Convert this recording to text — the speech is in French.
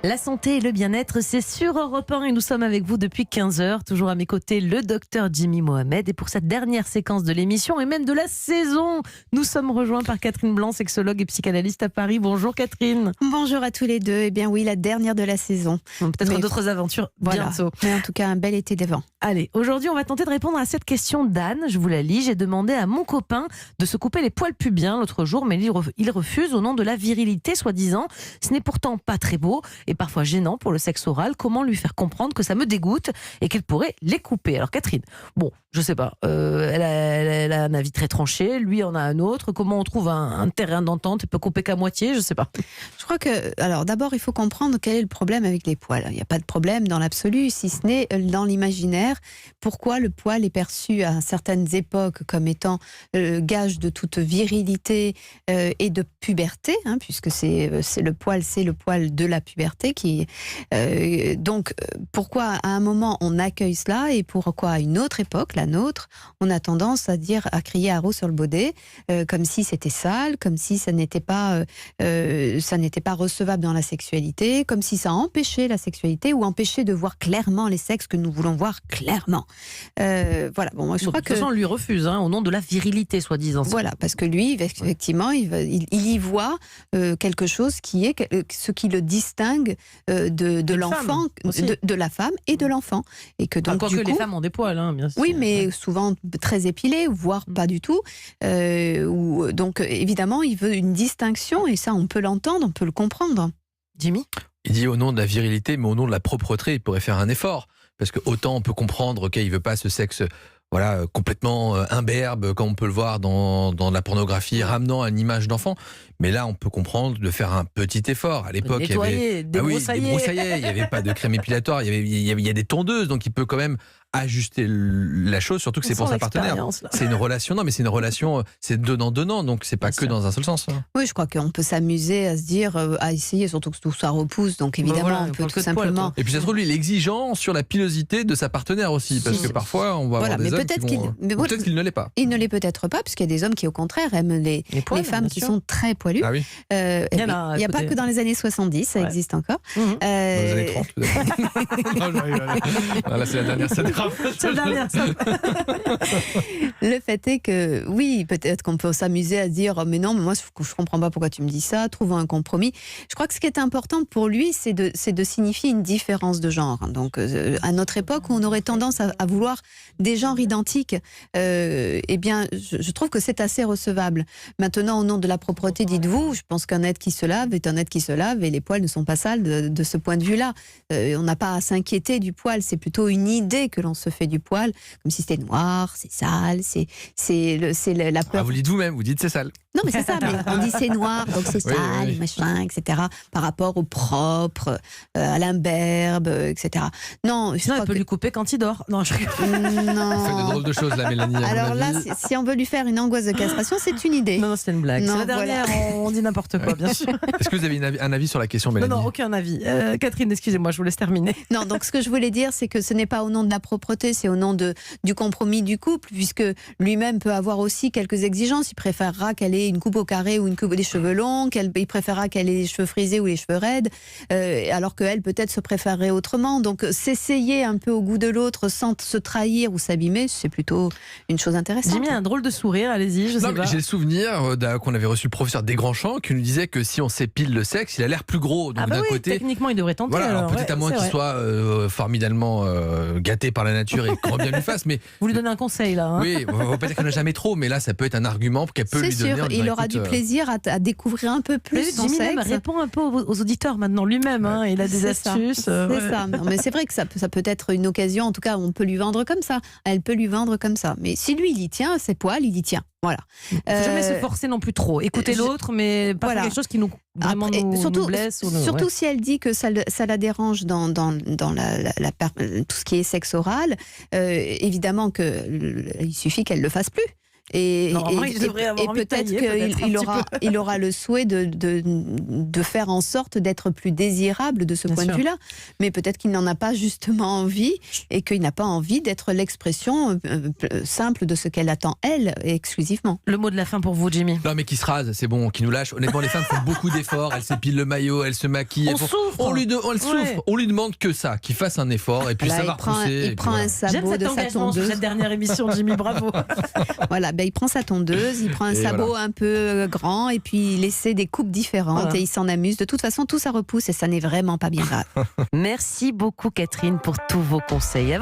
La santé et le bien-être, c'est sur Europe 1 et nous sommes avec vous depuis 15h. Toujours à mes côtés, le docteur Jimmy Mohamed. Et pour cette dernière séquence de l'émission et même de la saison, nous sommes rejoints par Catherine Blanc, sexologue et psychanalyste à Paris. Bonjour Catherine. Bonjour à tous les deux. Eh bien oui, la dernière de la saison. Peut-être d'autres aventures bientôt. Mais en tout cas, un bel été devant. Allez, aujourd'hui, on va tenter de répondre à cette question d'Anne. Je vous la lis. J'ai demandé à mon copain de se couper les poils pubiens l'autre jour, mais il refuse au nom de la virilité, soi-disant. Ce n'est pourtant pas très beau et parfois gênant pour le sexe oral. Comment lui faire comprendre que ça me dégoûte et qu'elle pourrait les couper? Alors Catherine, bon, je sais pas, elle a un avis très tranché, lui en a un autre. Comment on trouve un terrain d'entente? Elle peut couper qu'à moitié, je sais pas. Je crois que, alors d'abord, il faut comprendre quel est le problème avec les poils. Il n'y a pas de problème dans l'absolu, si ce n'est dans l'imaginaire. Pourquoi le poil est perçu à certaines époques comme étant gage de toute virilité et de puberté, puisque c'est le poil de la puberté qui. Donc, pourquoi à un moment on accueille cela et pourquoi à une autre époque, la nôtre, on a tendance à crier haro sur le baudet, comme si c'était sale, comme si ça n'était pas recevable dans la sexualité, comme si ça empêchait la sexualité ou empêchait de voir clairement les sexes que nous voulons voir clairement. Voilà. Bon, moi, je crois que de toute façon, on lui refuse, au nom de la virilité, soi-disant. Voilà, parce que lui, effectivement, il y voit quelque chose qui est ce qui le distingue de l'enfant, de la femme et de l'enfant. Et que donc, quoique les femmes ont des poils, bien sûr. Oui, mais souvent très épilés, voire pas du tout. Donc, évidemment, il veut une distinction, et ça, on peut l'entendre, on peut le comprendre. Jimmy ? Il dit au nom de la virilité, mais au nom de la propreté, il pourrait faire un effort. Parce que autant on peut comprendre qu'il ne veut pas ce sexe complètement imberbe, comme on peut le voir dans la pornographie, ramenant à une image d'enfant. Mais là, on peut comprendre de faire un petit effort. À l'époque, il y avait des broussaillers, il n'y avait pas de crème épilatoire, il y a des tondeuses, donc il peut quand même ajuster la chose, surtout que c'est pour sa partenaire. C'est une relation, c'est donnant, donc c'est pas que dans un seul sens. Oui, je crois qu'on peut s'amuser à se dire, à essayer, surtout que tout ça repousse, donc évidemment, on peut tout simplement. Et puis ça se trouve, lui, il est exigeant sur la pilosité de sa partenaire aussi, parce que parfois, on va avoir des hommes peut-être qu'il ne l'est pas. Il ne l'est peut-être pas, parce qu'il y a des hommes qui, au contraire, aiment les femmes qui sont très poilues. Ah oui. Il n'y a pas que dans les années 70, ça existe encore. Dans les années 30, peut-être. Là, c'est la dernière scène. Le fait est que, oui, peut-être qu'on peut s'amuser à se dire, mais non, mais moi, je comprends pas pourquoi tu me dis ça, trouvons un compromis. Je crois que ce qui est important pour lui, c'est de signifier une différence de genre. Donc, à notre époque, où on aurait tendance à vouloir des genres identiques, eh bien, je trouve que c'est assez recevable. Maintenant, au nom de la propreté, dites-vous, je pense qu'un être qui se lave est un être qui se lave et les poils ne sont pas sales de ce point de vue-là. On n'a pas à s'inquiéter du poil, c'est plutôt une idée que l'on se fait du poil, comme si c'était noir, c'est sale, c'est la peur. Ah, vous le dites vous-même, vous dites c'est sale. Non, mais c'est ça, mais on dit c'est noir, donc c'est sale, machin, etc. Par rapport au propre, à l'imberbe, etc. Non, sinon, elle peut lui couper quand il dort. Non, je Non. On fait de drôles de choses là, Mélanie. Alors là, si on veut lui faire une angoisse de castration, c'est une idée. Non, c'est une blague. C'est la dernière, on dit n'importe quoi, bien sûr. Est-ce que vous avez un avis sur la question, Mélanie? Non, aucun avis. Catherine, excusez-moi, je vous laisse terminer. Non, donc ce que je voulais dire, c'est que ce n'est pas au nom de la propreté, c'est au nom du compromis du couple, puisque lui-même peut avoir aussi quelques exigences. Il préférera qu'elle ait une coupe au carré ou une coupe des cheveux longs, il préférera qu'elle ait les cheveux frisés ou les cheveux raides, alors qu'elle peut-être se préférerait autrement. Donc s'essayer un peu au goût de l'autre sans se trahir ou s'abîmer, c'est plutôt une chose intéressante. J'ai mis un drôle de sourire, allez-y, je sais pas. J'ai le souvenir qu'on avait reçu le professeur Desgrands-Champs qui nous disait que si on s'épile le sexe, il a l'air plus gros. Donc d'un côté, techniquement, il devrait tenter. Voilà, alors peut-être à moins qu'il soit formidablement gâté par la nature et qu'on bien lui fasse. Mais vous lui donnez un conseil là. Oui, on va pas dire qu'il n'y en a jamais trop, mais là, ça peut être un argument qu'elle peut lui donner. C'est sûr, il aura du plaisir à découvrir un peu plus son sexe. Jimmy répond un peu aux auditeurs maintenant lui-même. Il a des astuces. C'est ça. Non, mais c'est vrai que ça peut être une occasion. En tout cas, on peut lui vendre comme ça. Elle peut lui vendre comme ça. Mais si lui, il y tient, ses poils, il y tient. Voilà. Faut jamais se forcer non plus trop. Écouter l'autre, mais pas faire quelque chose qui nous nous blesse. Surtout si elle dit que ça la dérange dans tout ce qui est sexe oral. Évidemment qu'il suffit qu'elle le fasse plus. Et, Normalement, il devrait avoir envie de peut-être tailler, peut-être, qu'il un petit peu. il aura le souhait de faire en sorte d'être plus désirable de ce Bien point sûr. de vue-là. Mais peut-être qu'il n'en a pas justement envie et qu'il n'a pas envie d'être l'expression simple de ce qu'elle attend, elle, exclusivement. Le mot de la fin pour vous, Jimmy. Non mais qui se rase, c'est bon, qui nous lâche. Honnêtement, les femmes font beaucoup d'efforts, elles s'épilent le maillot, elles se maquillent. On souffre. Elle souffre. On lui demande que ça, qu'il fasse un effort et puis Là, ça va repousser. il prend un J'aime sabot cet de sa engagement sur tondeuse. cette dernière émission, Jimmy, bravo. Voilà, il prend sa tondeuse, il prend un Et sabot voilà. un peu grand et puis il essaie des coupes différentes Voilà. et il s'en amuse. De toute façon, tout ça repousse et ça n'est vraiment pas bien grave. Merci beaucoup, Catherine, pour tous vos conseils.